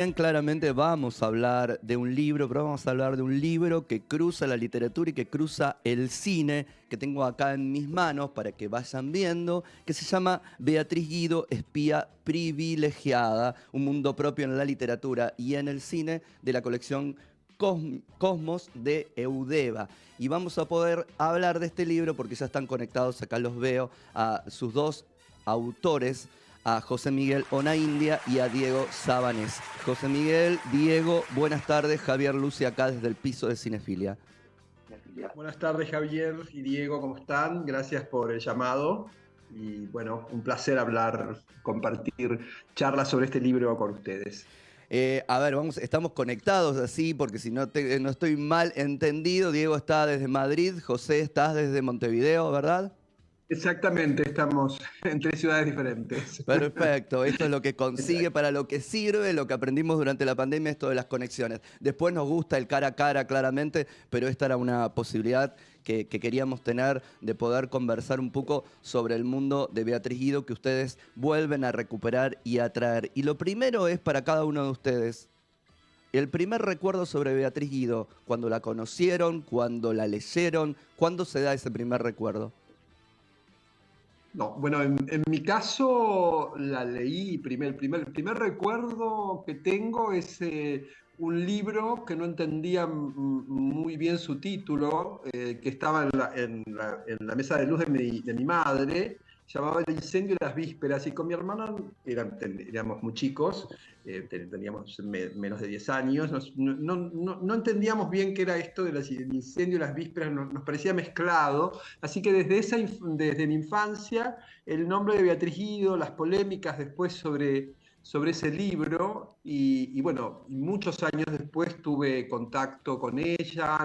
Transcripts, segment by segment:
Bien, claramente vamos a hablar de un libro, pero vamos a hablar de un libro que cruza la literatura y que cruza el cine, que tengo acá en mis manos para que vayan viendo, que se llama Beatriz Guido, espía privilegiada, un mundo propio en la literatura y en el cine, de la colección Cosmos de Eudeva. Y vamos a poder hablar de este libro porque ya están conectados, acá los veo, a sus dos autores, a José Miguel Onaindia y a Diego Sabanés. José Miguel, Diego, buenas tardes. Javier Lucy acá desde el piso de Cinefilia. Buenas tardes, Javier y Diego, ¿cómo están? Gracias por el llamado. Y bueno, un placer hablar, compartir charlas sobre este libro con ustedes. A ver, estamos conectados así porque si no, no estoy mal entendido, Diego está desde Madrid, José estás desde Montevideo, ¿verdad? Exactamente, estamos en tres ciudades diferentes. Perfecto, esto es lo que consigue, para lo que sirve, lo que aprendimos durante la pandemia, esto de las conexiones. Después nos gusta el cara a cara, claramente, pero esta era una posibilidad que queríamos tener de poder conversar un poco sobre el mundo de Beatriz Guido que ustedes vuelven a recuperar y a traer. Y lo primero es para cada uno de ustedes, el primer recuerdo sobre Beatriz Guido, cuando la conocieron, cuando la leyeron, ¿cuándo se da ese primer recuerdo? No, bueno, en mi caso la leí, el primer recuerdo que tengo es un libro que no entendía muy bien su título, que estaba en la mesa de luz de mi madre, llamaba El incendio de las vísperas, y con mi hermana éramos muy chicos, teníamos menos de 10 años, no entendíamos bien qué era esto del incendio de las vísperas, nos parecía mezclado. Así que desde mi infancia, el nombre de Beatriz Guido, las polémicas después sobre ese libro, y bueno, muchos años después tuve contacto con ella,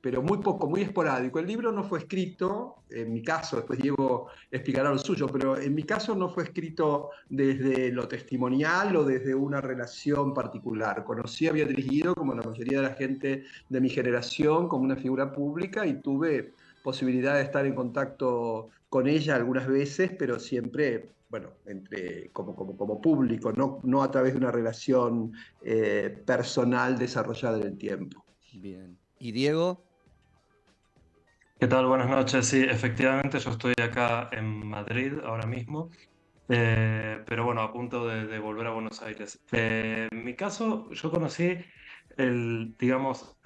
pero muy poco, muy esporádico. El libro no fue escrito, en mi caso, después Diego explicará lo suyo, pero en mi caso no fue escrito desde lo testimonial o desde una relación particular. Conocí a Beatriz Guido, como la mayoría de la gente de mi generación, como una figura pública, y tuve posibilidad de estar en contacto con ella algunas veces, pero siempre, bueno, como público, no a través de una relación personal desarrollada en el tiempo. Bien. ¿Y Diego? ¿Qué tal? Buenas noches. Sí, efectivamente yo estoy acá en Madrid ahora mismo, pero bueno, a punto de volver a Buenos Aires. En mi caso, yo conocí digamos,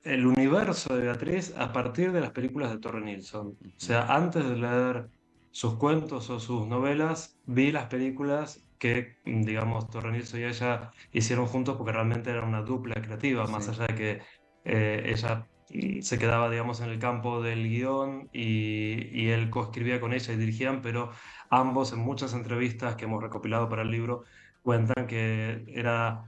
el universo de Beatriz a partir de las películas de Torre Nilsson. O Ujú. sea, antes de leer sus cuentos o sus novelas, vi las películas que, digamos, Torre Nilsson y ella hicieron juntos porque realmente era una dupla creativa, más Sí. allá de que ella se quedaba, digamos, en el campo del guión y él coescribía con ella y dirigían, pero ambos en muchas entrevistas que hemos recopilado para el libro cuentan que era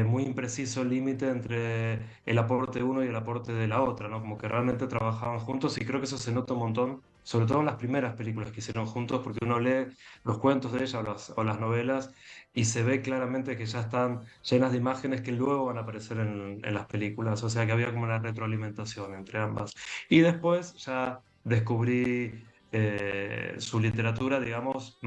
muy impreciso el límite entre el aporte de uno y el aporte de la otra, ¿no? Como que realmente trabajaban juntos y creo que eso se nota un montón, sobre todo en las primeras películas que hicieron juntos, porque uno lee los cuentos de ella o las novelas y se ve claramente que ya están llenas de imágenes que luego van a aparecer en las películas, o sea que había como una retroalimentación entre ambas. Y después ya descubrí su literatura, digamos,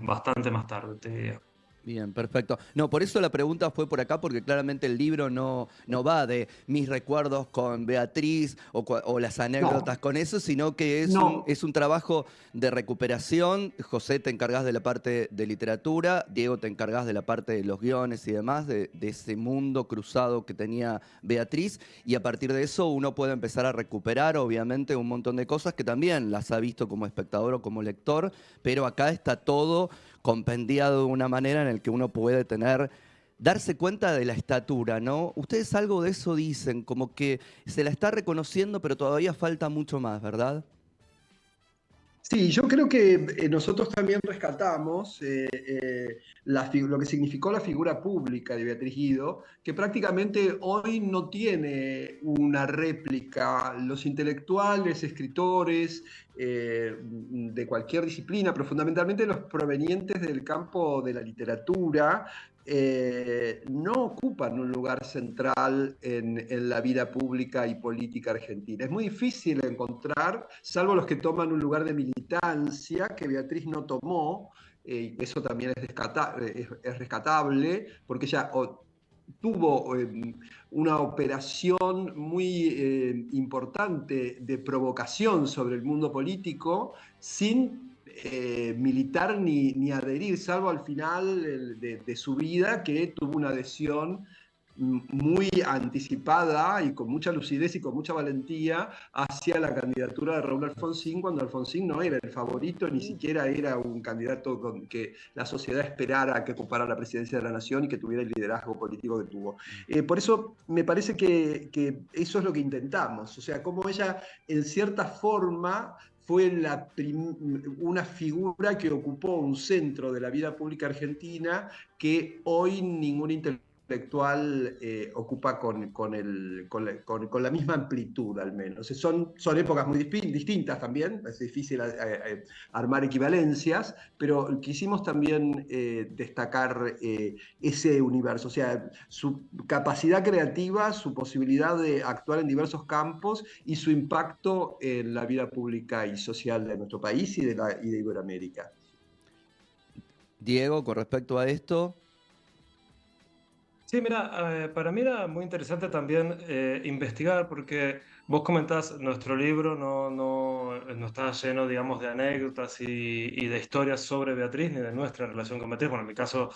bastante más tarde, te diría. Bien, perfecto. No, por eso la pregunta fue por acá, porque claramente el libro no va de mis recuerdos con Beatriz o las anécdotas No, con eso, sino que no. es un trabajo de recuperación. José, te encargás de la parte de literatura, Diego, te encargás de la parte de los guiones y demás, de ese mundo cruzado que tenía Beatriz, y a partir de eso uno puede empezar a recuperar, obviamente, un montón de cosas que también las ha visto como espectador o como lector, pero acá está todo compendiado de una manera en el que uno puede darse cuenta de la estatura, ¿no? Ustedes algo de eso dicen, como que se la está reconociendo, pero todavía falta mucho más, ¿verdad? Sí, yo creo que nosotros también rescatamos lo que significó la figura pública de Beatriz Guido, que prácticamente hoy no tiene una réplica. Los intelectuales, escritores de cualquier disciplina, pero fundamentalmente los provenientes del campo de la literatura, no ocupan un lugar central en la vida pública y política argentina. Es muy difícil encontrar, salvo los que toman un lugar de militancia, que Beatriz no tomó, eso también es rescatable, porque ella tuvo una operación muy importante de provocación sobre el mundo político sin militar ni adherir, salvo al final de su vida, que tuvo una adhesión muy anticipada y con mucha lucidez y con mucha valentía hacia la candidatura de Raúl Alfonsín, cuando Alfonsín no era el favorito, ni siquiera era un candidato con que la sociedad esperara que ocupara la presidencia de la nación y que tuviera el liderazgo político que tuvo. Por eso me parece que eso es lo que intentamos, o sea, como ella en cierta forma fue una figura que ocupó un centro de la vida pública argentina que hoy ningún intelectual ocupa con la misma amplitud, al menos. Son épocas muy distintas también, es difícil armar equivalencias, pero quisimos también destacar ese universo, o sea, su capacidad creativa, su posibilidad de actuar en diversos campos y su impacto en la vida pública y social de nuestro país y de Iberoamérica. Diego, con respecto a esto. Sí, mira, para mí era muy interesante también investigar, porque vos comentás, nuestro libro no está lleno, digamos, de anécdotas y de historias sobre Beatriz, ni de nuestra relación con Beatriz. Bueno, en mi caso,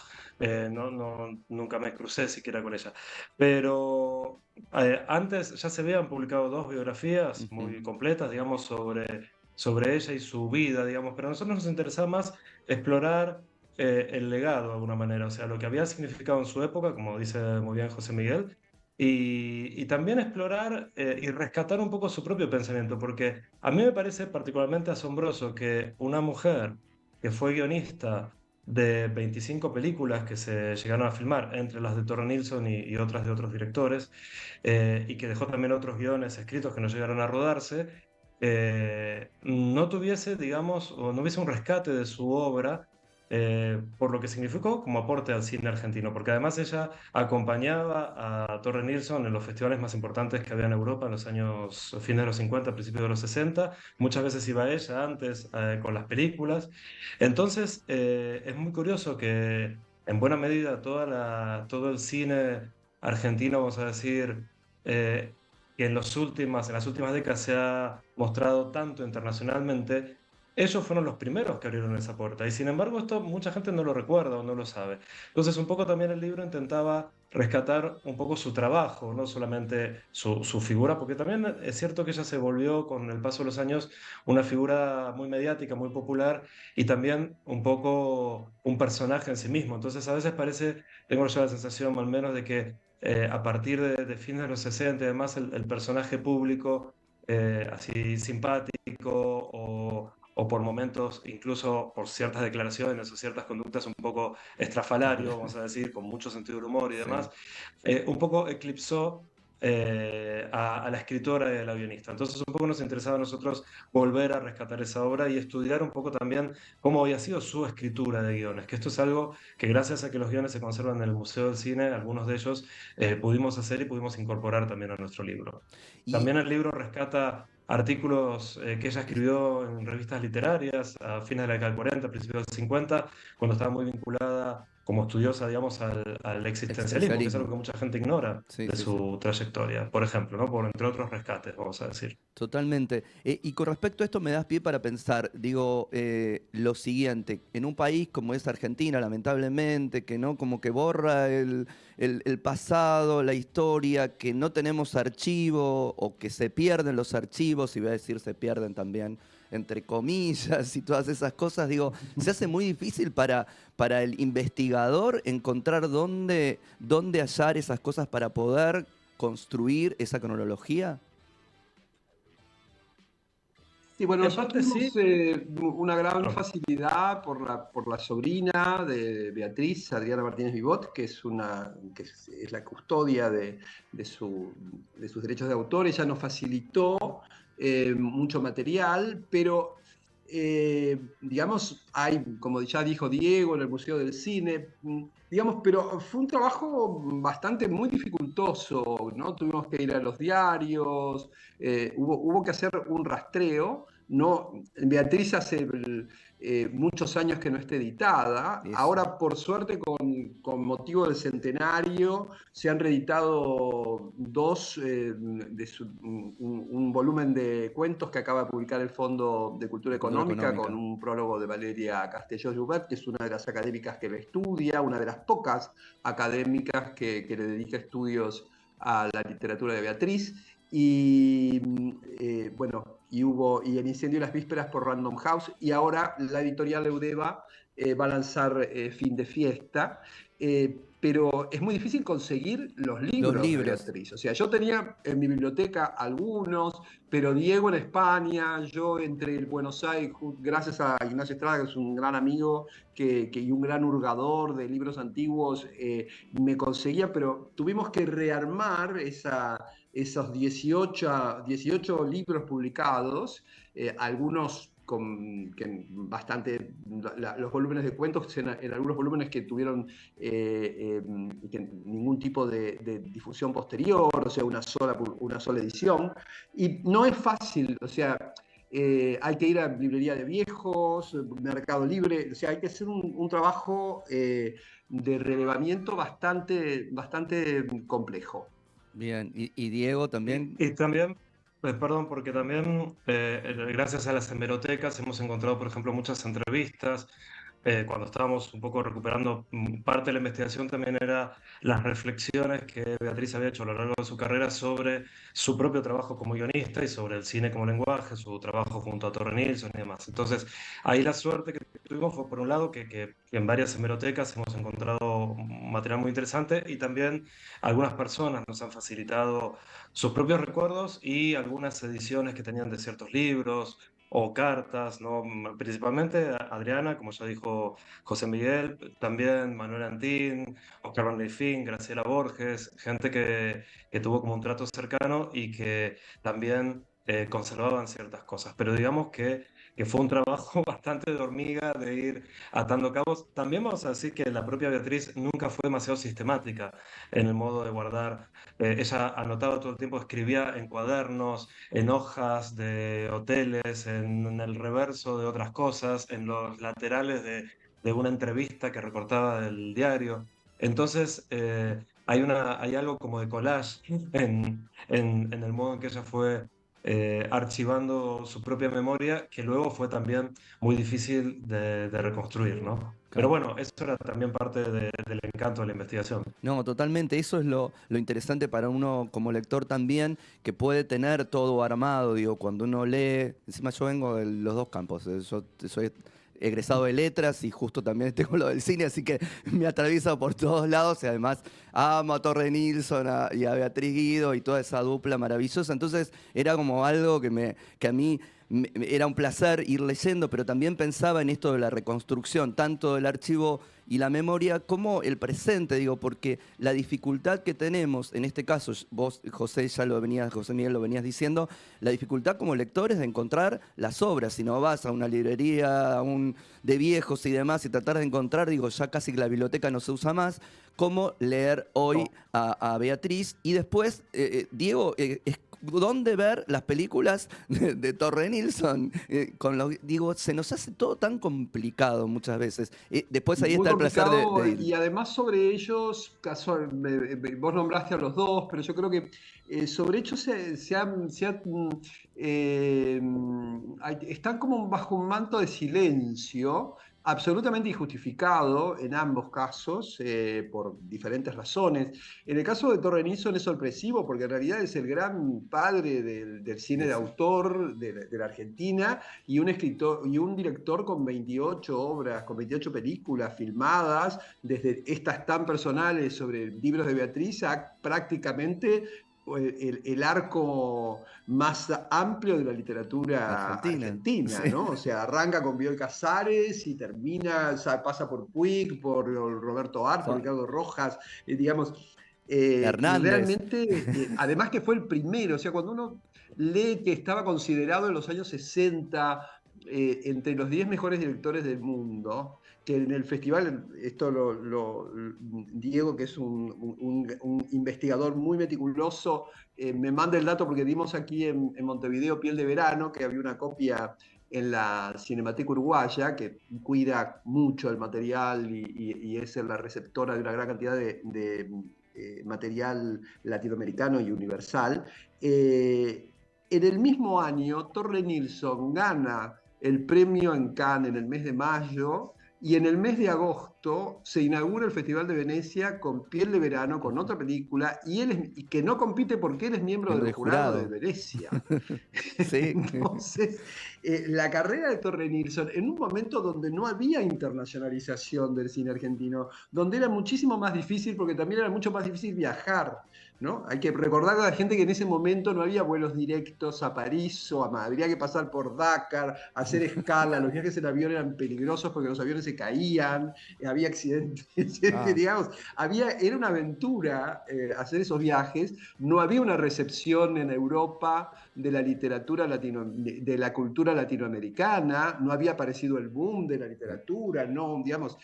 nunca me crucé siquiera con ella. Pero antes ya se habían publicado 2 biografías muy completas, digamos, sobre ella y su vida, digamos, pero a nosotros nos interesaba más explorar el legado de alguna manera, o sea, lo que había significado en su época, como dice muy bien José Miguel, y también explorar y rescatar un poco su propio pensamiento, porque a mí me parece particularmente asombroso que una mujer que fue guionista de 25 películas que se llegaron a filmar, entre las de Torre Nilsson y otras de otros directores, y que dejó también otros guiones escritos que no llegaron a rodarse, no tuviese, digamos, o no hubiese un rescate de su obra por lo que significó como aporte al cine argentino, porque además ella acompañaba a Torre Nilsson en los festivales más importantes que había en Europa en los años fines de los 50, principios de los 60. Muchas veces iba ella antes con las películas. Entonces, es muy curioso que en buena medida todo el cine argentino, vamos a decir, que en las últimas décadas se ha mostrado tanto internacionalmente, ellos fueron los primeros que abrieron esa puerta y sin embargo esto mucha gente no lo recuerda o no lo sabe. Entonces un poco también el libro intentaba rescatar un poco su trabajo, no solamente su figura, porque también es cierto que ella se volvió con el paso de los años una figura muy mediática, muy popular y también un poco un personaje en sí mismo. Entonces a veces tengo yo la sensación al menos de que a partir de fines de los 60 y demás el personaje público así simpático o por momentos, incluso por ciertas declaraciones o ciertas conductas un poco estrafalario, vamos a decir, con mucho sentido del humor y Sí. demás, un poco eclipsó a la escritora y a la guionista. Entonces un poco nos interesaba a nosotros volver a rescatar esa obra y estudiar un poco también cómo había sido su escritura de guiones, que esto es algo que gracias a que los guiones se conservan en el Museo del Cine, algunos de ellos pudimos hacer y pudimos incorporar también a nuestro libro. Y También el libro rescata artículos que ella escribió en revistas literarias a fines de la década del 40, principios del 50, cuando estaba muy vinculada como estudiosa, digamos, al existencialismo, que es algo existencialismo. que mucha gente ignora Sí, de sí, sí. su trayectoria, por ejemplo, ¿no? Entre otros rescates, vamos a decir. Totalmente. Y con respecto a esto me das pie para pensar, digo, lo siguiente, en un país como es Argentina, lamentablemente, que no como que borra el pasado, la historia, que no tenemos archivo o que se pierden los archivos, y voy a decir se pierden también entre comillas y todas esas cosas, digo, se hace muy difícil para el investigador encontrar dónde hallar esas cosas para poder construir esa cronología. Sí, bueno, En nosotros parte sí, tuvimos una gran perdón. facilidad por la sobrina de Beatriz, Adriana Martínez Vivot, que es la custodia de sus derechos de autor. Ella nos facilitó mucho material, pero digamos, hay, como ya dijo Diego, en el Museo del Cine, digamos, pero fue un trabajo bastante muy dificultoso, ¿no? Tuvimos que ir a los diarios, hubo que hacer un rastreo. No, Beatriz hace muchos años que no esté editada. Eso. Ahora, por suerte, con motivo del centenario, se han reeditado un volumen de cuentos que acaba de publicar el Fondo de Cultura Económica, con un prólogo de Valeria Castelló-Joubert, que es una de las académicas que la estudia, una de las pocas académicas que le dedica estudios a la literatura de Beatriz. Y bueno, y El incendio de las vísperas por Random House, y ahora la editorial Eudeva va a lanzar Fin de fiesta, pero es muy difícil conseguir los libros de Beatriz. O sea, yo tenía en mi biblioteca algunos, pero Diego en España, yo entre Buenos Aires, gracias a Ignacio Estrada, que es un gran amigo y un gran hurgador de libros antiguos, me conseguía, pero tuvimos que rearmar esos 18 libros publicados, algunos los volúmenes de cuentos en algunos volúmenes que tuvieron ningún tipo de difusión posterior, o sea, una sola edición. Y no es fácil, o sea, hay que ir a librería de viejos, Mercado Libre, o sea, hay que hacer un trabajo de relevamiento bastante complejo. Bien, y Diego también. Y también, perdón, porque también gracias a las hemerotecas hemos encontrado, por ejemplo, muchas entrevistas. Cuando estábamos un poco recuperando parte de la investigación, también era las reflexiones que Beatriz había hecho a lo largo de su carrera sobre su propio trabajo como guionista y sobre el cine como lenguaje, su trabajo junto a Torre Nilsson y demás. Entonces, ahí la suerte que tuvimos fue, por un lado, que en varias hemerotecas hemos encontrado material muy interesante, y también algunas personas nos han facilitado sus propios recuerdos y algunas ediciones que tenían de ciertos libros o cartas, ¿no? Principalmente Adriana, como ya dijo José Miguel, también Manuel Antín, Oscar Van Leifín, Graciela Borges, gente que tuvo como un trato cercano y que también conservaban ciertas cosas. Pero digamos que fue un trabajo bastante de hormiga, de ir atando cabos. También vamos a decir que la propia Beatriz nunca fue demasiado sistemática en el modo de guardar. Ella anotaba todo el tiempo, escribía en cuadernos, en hojas de hoteles, en el reverso de otras cosas, en los laterales de una entrevista que recortaba del diario. Entonces, hay algo como de collage en el modo en que ella fue archivando su propia memoria, que luego fue también muy difícil de reconstruir, ¿no? Pero bueno, eso era también parte del encanto de la investigación. No, totalmente. Eso es lo interesante para uno como lector también, que puede tener todo armado. Digo, cuando uno lee, encima yo vengo de los dos campos. Yo soy egresado de letras y justo también tengo lo del cine, así que me atravieso por todos lados y además amo a Torre Nilsson y a Beatriz Guido y toda esa dupla maravillosa. Entonces era como algo que a mí era un placer ir leyendo, pero también pensaba en esto de la reconstrucción, tanto del archivo y la memoria como el presente, digo, porque la dificultad que tenemos, en este caso, vos, José, José Miguel lo venías diciendo, la dificultad como lectores de encontrar las obras. Si no vas a una librería de viejos y demás y tratar de encontrar, digo, ya casi que la biblioteca no se usa más, cómo leer hoy a Beatriz. Y después, Diego, ¿dónde ver las películas de Torre Nilsson? Digo, se nos hace todo tan complicado muchas veces. Después ahí está el placer de ir. Y además sobre ellos, vos nombraste a los dos, pero yo creo que sobre ellos están como bajo un manto de silencio, absolutamente injustificado en ambos casos, por diferentes razones. En el caso de Torre Nilsson es sorpresivo porque en realidad es el gran padre del cine de autor de la Argentina, y un escritor y un director con 28 obras, con 28 películas filmadas, desde estas tan personales sobre libros de Beatriz a prácticamente el arco más amplio de la literatura argentina, sí. ¿no? O sea, arranca con Bioy Casares y termina, o sea, pasa por Puig, por Roberto Art, por Ricardo Rojas, digamos. Realmente, además que fue el primero, o sea, cuando uno lee que estaba considerado en los años 60 entre los 10 mejores directores del mundo, que en el festival, Diego, que es un investigador muy meticuloso, me manda el dato porque dimos aquí en Montevideo Piel de Verano, que había una copia en la Cinemateca Uruguaya, que cuida mucho el material y es la receptora de una gran cantidad de material latinoamericano y universal. En el mismo año, Torre Nilsson gana el premio en Cannes en el mes de mayo, y en el mes de agosto se inaugura el Festival de Venecia con Piel de Verano, con otra película, y que no compite porque él es miembro del jurado de Venecia. Sí. Entonces, la carrera de Torre Nilsson, en un momento donde no había internacionalización del cine argentino, donde era muchísimo más difícil, porque también era mucho más difícil viajar, ¿no? Hay que recordar a la gente que en ese momento no había vuelos directos a París o a Madrid, había que pasar por Dakar, hacer escala, los viajes en avión eran peligrosos porque los aviones se caían, había accidentes, digamos, era una aventura hacer esos viajes, no había una recepción en Europa de la literatura de la cultura latinoamericana, no había aparecido el boom de la literatura, no, digamos,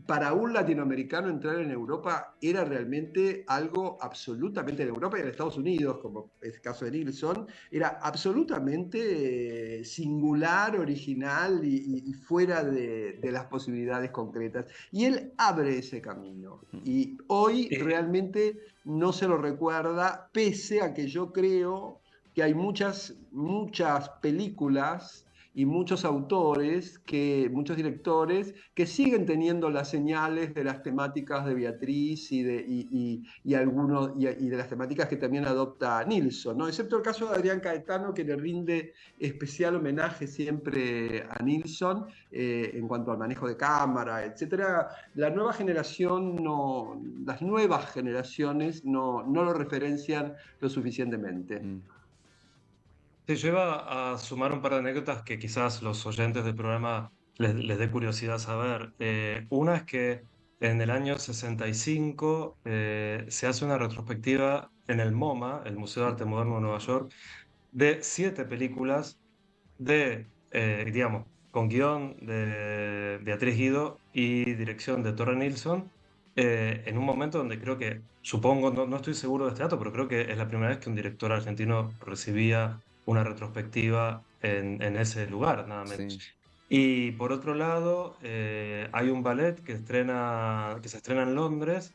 para un latinoamericano entrar en Europa era realmente algo absolutamente, en Europa y en Estados Unidos, como es el caso de Nilsson, era absolutamente singular, original y fuera de las posibilidades concretas. Y él abre ese camino. Y hoy realmente no se lo recuerda, pese a que yo creo que hay muchas películas y muchos autores, muchos directores, que siguen teniendo las señales de las temáticas de Beatriz y de las temáticas que también adopta Nilsson, ¿no? Excepto el caso de Adrián Caetano, que le rinde especial homenaje siempre a Nilsson en cuanto al manejo de cámara, etc. Las nuevas generaciones no lo referencian lo suficientemente. Sí, yo iba a sumar un par de anécdotas que quizás los oyentes del programa les dé curiosidad saber. Una es que en el año 65 se hace una retrospectiva en el MoMA, el Museo de Arte Moderno de Nueva York, de 7 películas digamos, con guión de Beatriz Guido y dirección de Torre Nilsson, en un momento donde supongo, no estoy seguro de este dato, pero creo que es la primera vez que un director argentino recibía una retrospectiva en ese lugar, nada menos. Sí. Y por otro lado, hay un ballet que se estrena en Londres,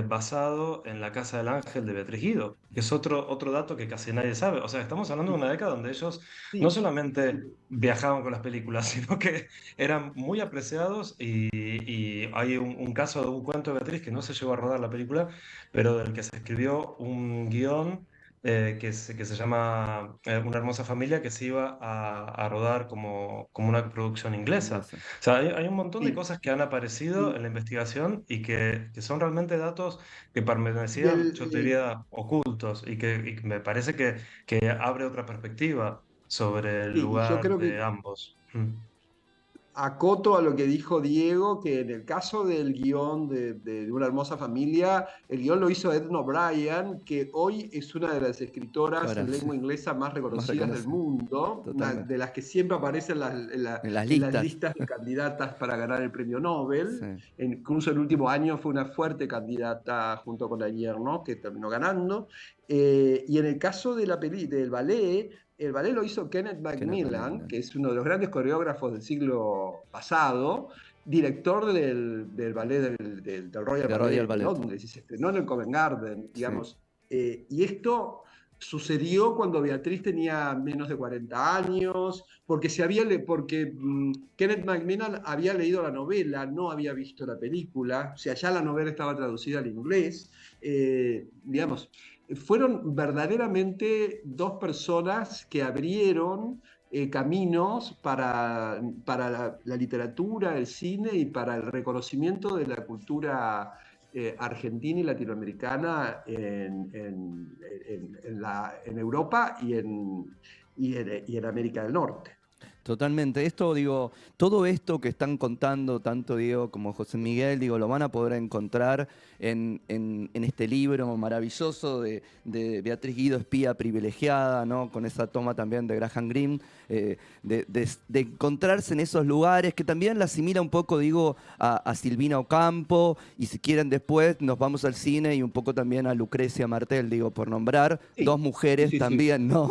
basado en La Casa del Ángel de Beatriz Guido, que es otro dato que casi nadie sabe. O sea, estamos hablando de una década donde ellos no Sí. solamente viajaban con las películas, sino que eran muy apreciados, y hay un caso de un cuento de Beatriz que no se llegó a rodar la película, pero del que se escribió un guión que se llama Una hermosa familia, que se iba a rodar como una producción inglesa. O sea, hay un montón de Sí. cosas que han aparecido en la investigación y que son realmente datos que permanecían, yo te Y diría, ocultos, y que me parece que abre otra perspectiva sobre el yo lugar creo de que ambos. acoto a lo que dijo Diego, que en el caso del guión de Una hermosa familia, el guión lo hizo Edna O'Brien, que hoy es una de las escritoras Claro, en lengua inglesa más más reconocidas del reconocido. mundo, una Totalmente. de las que siempre aparece En las en las listas. listas de candidatas para ganar el premio Nobel. Sí. Incluso el último año fue una fuerte candidata junto con Daniel, ¿no?, que terminó ganando. Y en el caso del ballet, el ballet lo hizo Kenneth Macmillan, que es uno de los grandes coreógrafos del siglo pasado, director del ballet del Royal De Ballet Royal de Ballet. Londres, y se estrenó en el Covent Garden, Sí. digamos. Y esto sucedió cuando Beatriz tenía menos de 40 años, porque Kenneth Macmillan había leído la novela, no había visto la película, o sea, ya la novela estaba traducida al inglés, digamos. Fueron verdaderamente dos personas que abrieron caminos para la literatura, el cine y para el reconocimiento de la cultura argentina y latinoamericana en Europa y en América del Norte. Totalmente. Esto, digo, todo esto que están contando, tanto Diego como José Miguel, digo, lo van a poder encontrar en este libro maravilloso de Beatriz Guido, Espía Privilegiada, ¿no? Con esa toma también de Graham Greene, de encontrarse en esos lugares, que también la asimila un poco, digo, a Silvina Ocampo, y si quieren después nos vamos al cine y un poco también a Lucrecia Martel, digo, por nombrar Sí, dos mujeres sí, sí, también, ¿no?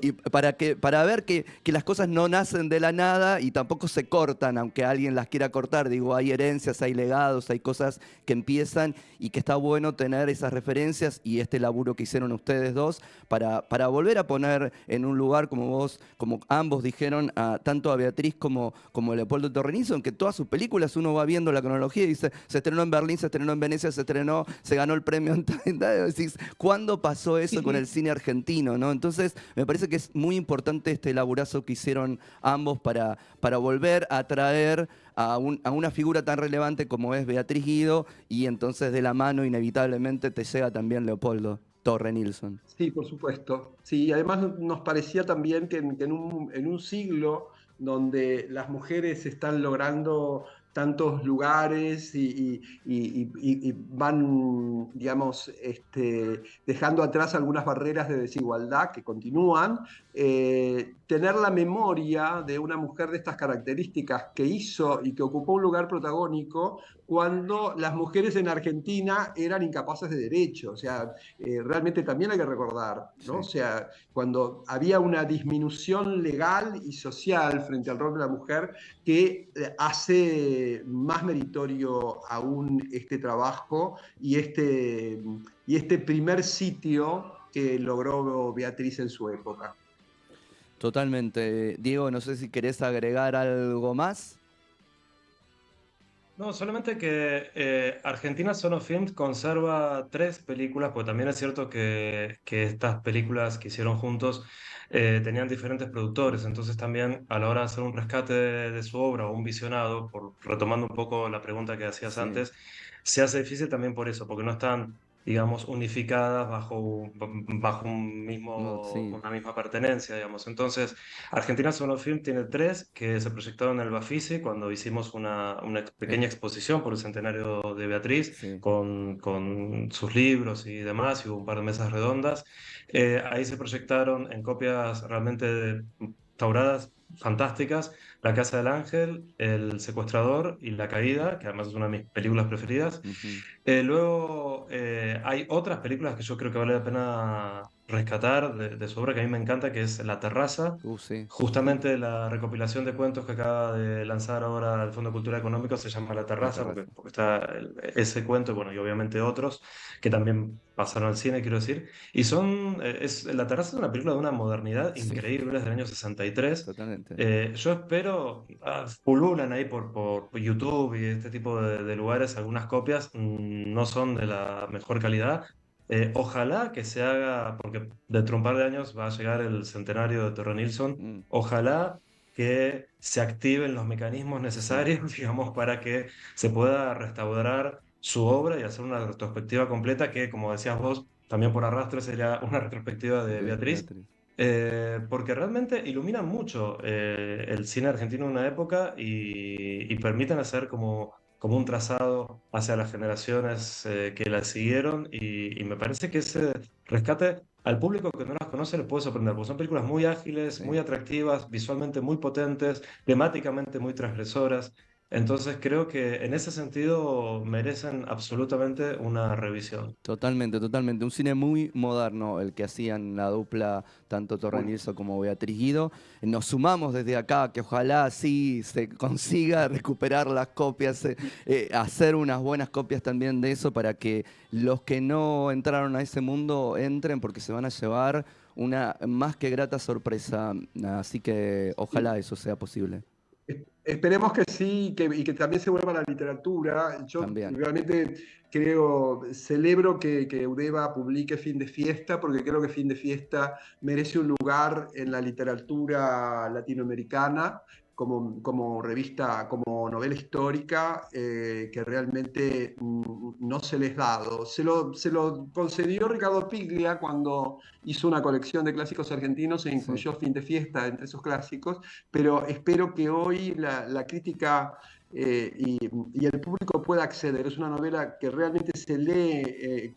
Y para ver que las cosas no nacen nacen de la nada y tampoco se cortan, aunque alguien las quiera cortar. Digo, hay herencias, hay legados, hay cosas que empiezan y que está bueno tener esas referencias y este laburo que hicieron ustedes dos para volver a poner en un lugar como vos, como ambos dijeron, tanto a Beatriz como Leopoldo Torrenilson, que todas sus películas uno va viendo la cronología y dice, se estrenó en Berlín, se estrenó en Venecia, se ganó el premio en decís, ¿cuándo pasó eso con el cine argentino? ¿No? Entonces, me parece que es muy importante este laburazo que hicieron ambos para volver a traer a una figura tan relevante como es Beatriz Guido, y entonces de la mano inevitablemente te llega también Leopoldo Torrenilson. Sí, por supuesto. Sí, además nos parecía también que en un siglo donde las mujeres están logrando tantos lugares y van, digamos, dejando atrás algunas barreras de desigualdad que continúan, tener la memoria de una mujer de estas características que hizo y que ocupó un lugar protagónico cuando las mujeres en Argentina eran incapaces de derecho. O sea, realmente también hay que recordar, ¿no? Sí. O sea, cuando había una disminución legal y social frente al rol de la mujer que hace más meritorio aún este trabajo y este primer sitio que logró Beatriz en su época. Totalmente. Diego, no sé si querés agregar algo más. No, solamente que Argentina Sono Films conserva 3 películas, porque también es cierto que estas películas que hicieron juntos tenían diferentes productores, entonces también a la hora de hacer un rescate de su obra o un visionado, retomando un poco la pregunta que hacías Sí. antes, se hace difícil también por eso, porque no están, digamos, unificadas bajo No, sí. una misma pertenencia, digamos. Entonces, Argentina Sono Film tiene 3 que se proyectaron en el Bafisi cuando hicimos una pequeña exposición por el centenario de Beatriz Sí. con sus libros y demás, y hubo un par de mesas redondas. Ahí se proyectaron en copias realmente tauradas, fantásticas, La Casa del Ángel, El Secuestrador y La Caída, que además es una de mis películas preferidas. Ujú. Luego hay otras películas que yo creo que vale la pena rescatar de su obra que a mí me encanta, que es La Terraza. Sí. Justamente la recopilación de cuentos que acaba de lanzar ahora el Fondo de Cultura Económica se llama La La Terraza, porque, terraza. porque está ese cuento, bueno, y obviamente otros que también pasaron al cine, quiero decir. Y La Terraza es una película de una modernidad Sí, increíble, es del año 63. totalmente. Yo espero, pululan ahí por YouTube y este tipo de lugares, algunas copias no son de la mejor calidad. Ojalá que se haga, porque dentro de un par de años va a llegar el centenario de Torre Nilsson, Mm, ojalá que se activen los mecanismos sí, necesarios, digamos, para que se pueda restaurar su obra y hacer una retrospectiva completa que, como decías vos, también por arrastre sería una retrospectiva de de Beatriz, Beatriz. porque realmente iluminan mucho el cine argentino en una época y permiten hacer como un trazado hacia las generaciones que la siguieron y me parece que ese rescate al público que no las conoce le puede sorprender, porque son películas muy ágiles, Sí. muy atractivas, visualmente muy potentes, temáticamente muy transgresoras. Entonces creo que en ese sentido merecen absolutamente una revisión. Totalmente, totalmente. Un cine muy moderno el que hacían la dupla, tanto Muy, Torrenilso como Beatriz Guido. Nos sumamos desde acá, que ojalá sí se consiga recuperar las copias, hacer unas buenas copias también de eso para que los que no entraron a ese mundo entren, porque se van a llevar una más que grata sorpresa. Así que sí. ojalá eso sea posible Esperemos que sí y que también se vuelva a la literatura. Yo también. realmente celebro que Eudeva publique Fin de Fiesta, porque creo que Fin de Fiesta merece un lugar en la literatura latinoamericana como revista, como novela histórica, que realmente no se les ha dado. Se lo concedió Ricardo Piglia cuando hizo una colección de clásicos argentinos e Sí, incluyó Fin de Fiesta entre esos clásicos, pero espero que hoy la crítica y el público pueda acceder. Es una novela que realmente se lee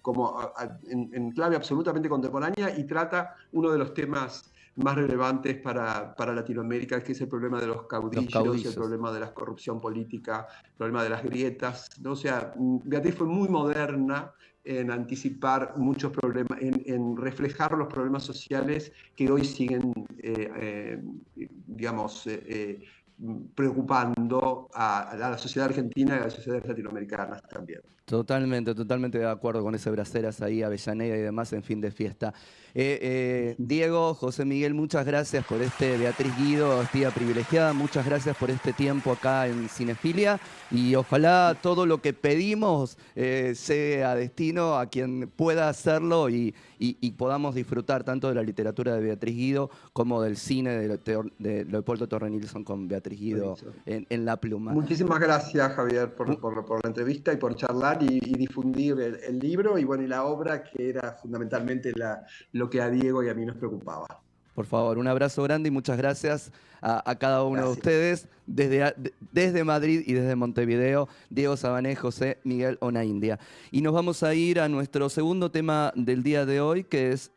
en clave absolutamente contemporánea y trata uno de los temas más relevantes para Latinoamérica, que es el problema de los los caudillos, el caudillos. problema de la corrupción política, el problema de las grietas, ¿no? O sea, Beatriz fue muy moderna en anticipar muchos problemas, en reflejar los problemas sociales que hoy siguen, digamos, preocupando a la sociedad argentina y a las sociedades latinoamericanas también. Totalmente, totalmente de acuerdo con ese Braceras ahí, Avellaneda y demás en fin de fiesta. Diego, José Miguel, muchas gracias por Beatriz Guido, espía privilegiada, muchas gracias por este tiempo acá en Cinefilia y ojalá todo lo que pedimos llegue a destino a quien pueda hacerlo y podamos disfrutar tanto de la literatura de Beatriz Guido como del cine de Leopoldo Torre Nilsson con Beatriz Guido en La Pluma. Muchísimas gracias, Javier, por la entrevista y por charlar y difundir el libro y, bueno, y la obra, que era fundamentalmente lo que a Diego y a mí nos preocupaba. Por favor, un abrazo grande y muchas gracias a cada uno de ustedes desde Madrid y desde Montevideo, Diego Sabané, José Miguel Onaindia. Y nos vamos a ir a nuestro segundo tema del día de hoy, que es,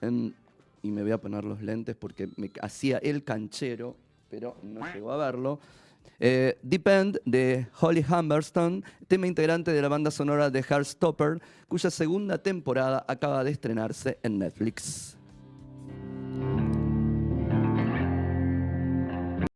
y me voy a poner los lentes porque me hacía el canchero, pero no llegó a verlo, Deep End de Holly Humberstone, tema integrante de la banda sonora de Heartstopper, cuya segunda temporada acaba de estrenarse en Netflix.